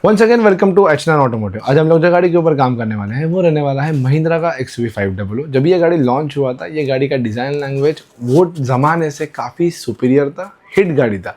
Once again welcome to H nine automotive. आज हम लोग जो गाड़ी के ऊपर काम करने वाले हैं वो रहने वाला है महिंद्रा का XUV500। जब ये गाड़ी लॉन्च हुआ था, ये गाड़ी का डिज़ाइन लैंग्वेज वो ज़माने से काफ़ी सुपीरियर था, हिट गाड़ी था।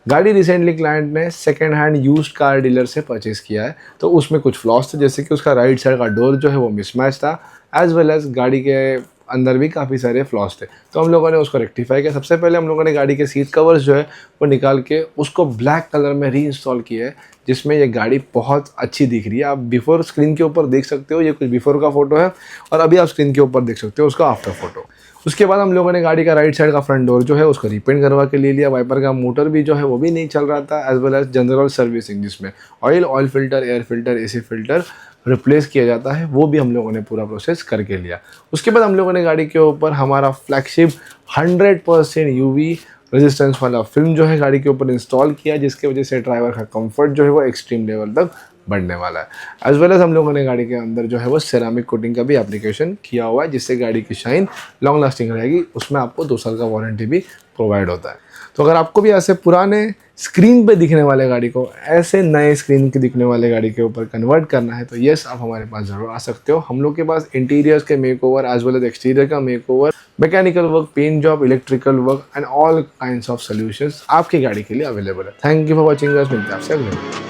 गाड़ी रिसेंटली क्लाइंट ने second hand used car dealer से परचेज़ किया है, तो उसमें कुछ फ्लॉस थे, जैसे कि उसका राइट साइड का डोर जो है वो मिसमैच था, एज वेल एज गाड़ी के अंदर भी काफ़ी सारे फ्लॉस थे। तो हम लोगों ने उसको रेक्टिफाई किया। सबसे पहले हम लोगों ने गाड़ी के सीट कवर्स जो है वो निकाल के उसको ब्लैक कलर में री इंस्टॉल किया है, जिसमें ये गाड़ी बहुत अच्छी दिख रही है। आप बिफोर स्क्रीन के ऊपर देख सकते हो, ये कुछ बिफोर का फोटो है, और अभी आप स्क्रीन के ऊपर देख सकते हो उसका आफ्टर फोटो। उसके बाद हम लोगों ने गाड़ी का राइट साइड का फ्रंट डोर जो है उसको रिपेंट करवा के ले लिया। वाइपर का मोटर भी जो है वो भी नहीं चल रहा था, as well as general servicing जिसमें oil filter, air filter, AC filter replace किया जाता है, वो भी हम लोगों ने पूरा प्रोसेस करके लिया। उसके बाद हम लोगों ने गाड़ी के ऊपर हमारा फ्लैगशिप 100% UV रेजिस्टेंस वाला फिल्म जो है गाड़ी के ऊपर इंस्टॉल किया, जिसकी वजह से ड्राइवर का कंफर्ट जो है वो एक्सट्रीम लेवल तक बढ़ने वाला है। एज वेल एज हम लोगों ने गाड़ी के अंदर जो है वो सेरामिक कोटिंग का भी एप्लीकेशन किया हुआ है, जिससे गाड़ी की शाइन लॉन्ग लास्टिंग रहेगी। उसमें आपको 2 साल का वारंटी भी प्रोवाइड होता है। तो अगर आपको भी ऐसे पुराने स्क्रीन पे दिखने वाले गाड़ी को ऐसे नए स्क्रीन के दिखने वाले गाड़ी के ऊपर कन्वर्ट करना है, तो यस, आप हमारे पास ज़रूर आ सकते हो। हम लोग के पास इंटीरियर्स के makeover as well as exterior का makeover, mechanical work, paint job, electrical work and all kinds of solutions आपकी गाड़ी के लिए अवेलेबल है। Thank you for watching us. मिलते हैं आपसे अगले वीडियो।